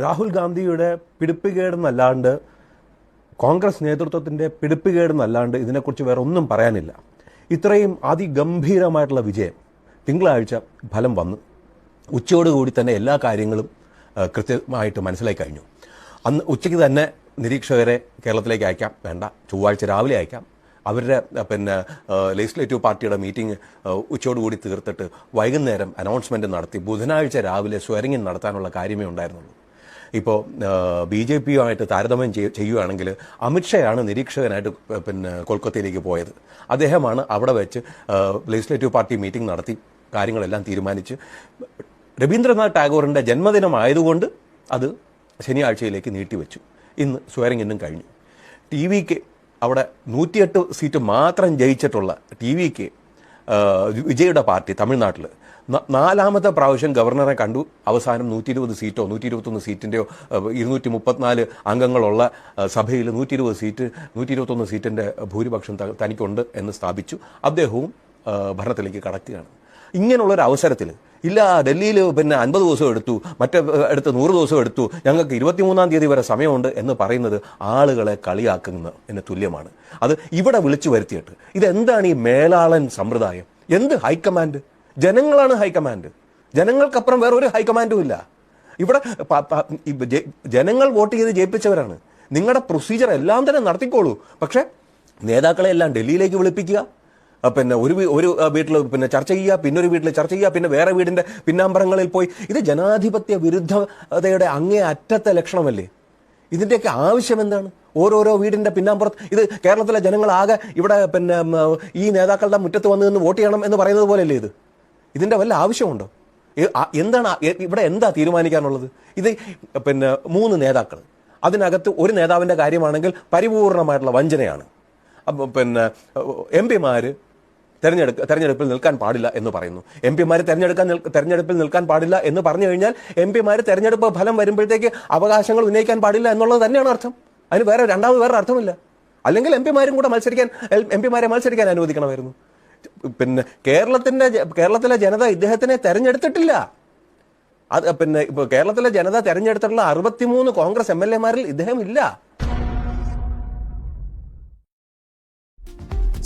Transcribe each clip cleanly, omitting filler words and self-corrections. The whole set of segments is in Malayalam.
രാഹുൽ ഗാന്ധിയുടെ പിടിപ്പുകേടെന്നല്ലാണ്ട് കോൺഗ്രസ് നേതൃത്വത്തിൻ്റെ പിടിപ്പുകേടെന്നല്ലാണ്ട് ഇതിനെക്കുറിച്ച് വേറെ ഒന്നും പറയാനില്ല. ഇത്രയും അതിഗംഭീരമായിട്ടുള്ള വിജയം തിങ്കളാഴ്ച ഫലം വന്നു. ഉച്ചയോടുകൂടി തന്നെ എല്ലാ കാര്യങ്ങളും കൃത്യമായിട്ട് മനസ്സിലായി കഴിഞ്ഞു. അന്ന് ഉച്ചയ്ക്ക് തന്നെ നിരീക്ഷകരെ കേരളത്തിലേക്ക് അയക്കാം, വേണ്ട ചൊവ്വാഴ്ച രാവിലെ അയക്കാം. അവരുടെ ലെജിസ്ലേറ്റീവ് പാർട്ടിയുടെ മീറ്റിംഗ് ഉച്ചയോടുകൂടി തീർത്തിട്ട് വൈകുന്നേരം അനൗൺസ്മെൻറ്റ് നടത്തി ബുധനാഴ്ച രാവിലെ സ്വയറിംഗ് നടത്താനുള്ള കാര്യമേ ഉണ്ടായിരുന്നുള്ളൂ. ഇപ്പോൾ BJP-യുമായിട്ട് താരതമ്യം ചെയ്യുകയാണെങ്കിൽ അമിത്ഷായാണ് നിരീക്ഷകനായിട്ട് കൊൽക്കത്തയിലേക്ക് പോയത്. അദ്ദേഹമാണ് അവിടെ വെച്ച് ലെജിസ്ലേറ്റീവ് പാർട്ടി മീറ്റിംഗ് നടത്തി കാര്യങ്ങളെല്ലാം തീരുമാനിച്ച് രവീന്ദ്രനാഥ് ടാഗോറിൻ്റെ ജന്മദിനമായതുകൊണ്ട് അത് ശനിയാഴ്ചയിലേക്ക് നീട്ടിവെച്ചു. ഇന്ന് സ്വയറിംഗ് കഴിഞ്ഞു. TVK അവിടെ 108 സീറ്റ് മാത്രം ജയിച്ചിട്ടുള്ള TVK വിജയുടെ പാർട്ടി തമിഴ്നാട്ടിൽ നാലാമത്തെ പ്രാവശ്യം ഗവർണറെ കണ്ടു. അവസാനം 120 സീറ്റോ 121 സീറ്റിൻ്റെയോ 234 അംഗങ്ങളുള്ള സഭയിൽ 121 സീറ്റിൻ്റെ ഭൂരിപക്ഷം തനിക്കുണ്ട് എന്ന് സ്ഥാപിച്ചു. അദ്ദേഹവും ഭരണത്തിലേക്ക് കടക്കുകയാണ്. ഇങ്ങനെയുള്ളൊരു അവസരത്തിൽ ഇല്ല ഡൽഹിയിൽ 50 ദിവസം എടുത്തു, അടുത്ത് 100 ദിവസം എടുത്തു, ഞങ്ങൾക്ക് 23-ാം തീയതി വരെ സമയമുണ്ട് എന്ന് പറയുന്നത് ആളുകളെ കളിയാക്കുന്നതിന് തുല്യമാണ്. അത് ഇവിടെ വിളിച്ചു വരുത്തിയിട്ട് ഇതെന്താണ് ഈ മേലാളൻ സമ്പ്രദായം? എന്ത് ഹൈക്കമാൻഡ്? ജനങ്ങളാണ് ഹൈക്കമാൻഡ്. ജനങ്ങൾക്കപ്പുറം വേറെ ഒരു ഹൈക്കമാൻഡും ഇല്ല. ഇവിടെ ജനങ്ങൾ വോട്ട് ചെയ്ത് ജയിപ്പിച്ചവരാണ്. നിങ്ങളുടെ പ്രൊസീജിയർ എല്ലാം തന്നെ നടത്തിക്കോളൂ. പക്ഷേ നേതാക്കളെ എല്ലാം ഡൽഹിയിലേക്ക് വിളിപ്പിക്കുക, ഒരു വീട്ടിൽ ചർച്ച ചെയ്യുക, പിന്നൊരു വീട്ടിൽ ചർച്ച ചെയ്യുക, പിന്നെ വേറെ വീടിൻ്റെ പിന്നാമ്പറങ്ങളിൽ പോയി. ഇത് ജനാധിപത്യ വിരുദ്ധതയുടെ അങ്ങേ അറ്റത്തെ ലക്ഷണമല്ലേ? ഇതിൻ്റെയൊക്കെ ആവശ്യം എന്താണ്? ഓരോരോ വീടിൻ്റെ പിന്നാമ്പുറത്ത് ഇത് കേരളത്തിലെ ജനങ്ങളാകെ ഇവിടെ ഈ നേതാക്കളുടെ മുറ്റത്ത് വന്നു നിന്ന് വോട്ട് ചെയ്യണം എന്ന് പറയുന്നത് പോലെയല്ലേ ഇത്? ഇതിൻ്റെ വല്ല ആവശ്യമുണ്ടോ? എന്താണ് ഇവിടെ എന്താ തീരുമാനിക്കാനുള്ളത്? ഇത് 3 നേതാക്കൾ, അതിനകത്ത് ഒരു നേതാവിൻ്റെ കാര്യമാണെങ്കിൽ പരിപൂർണമായിട്ടുള്ള വഞ്ചനയാണ്. MP-മാർ തെരഞ്ഞെടുപ്പിൽ നിൽക്കാൻ പാടില്ല എന്ന് പറയുന്നു. MP-മാർ തെരഞ്ഞെടുപ്പിൽ നിൽക്കാൻ പാടില്ല എന്ന് പറഞ്ഞു കഴിഞ്ഞാൽ MP-മാർ തെരഞ്ഞെടുപ്പ് ഫലം വരുമ്പോഴത്തേക്ക് അവകാശങ്ങൾ ഉന്നയിക്കാൻ പാടില്ല എന്നുള്ളത് തന്നെയാണ് അർത്ഥം. അതിന് വേറെ അർത്ഥമില്ല. അല്ലെങ്കിൽ MP-മാരും കൂടെ MP-മാരെ മത്സരിക്കാൻ അനുവദിക്കണമായിരുന്നു. കേരളത്തിലെ ജനത ഇദ്ദേഹത്തിനെ തെരഞ്ഞെടുത്തിട്ടില്ല. അത് ഇപ്പോൾ കേരളത്തിലെ ജനത തെരഞ്ഞെടുത്തിട്ടുള്ള 63 കോൺഗ്രസ് MLA-മാരിൽ ഇദ്ദേഹം ഇല്ല.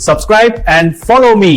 Subscribe and follow me.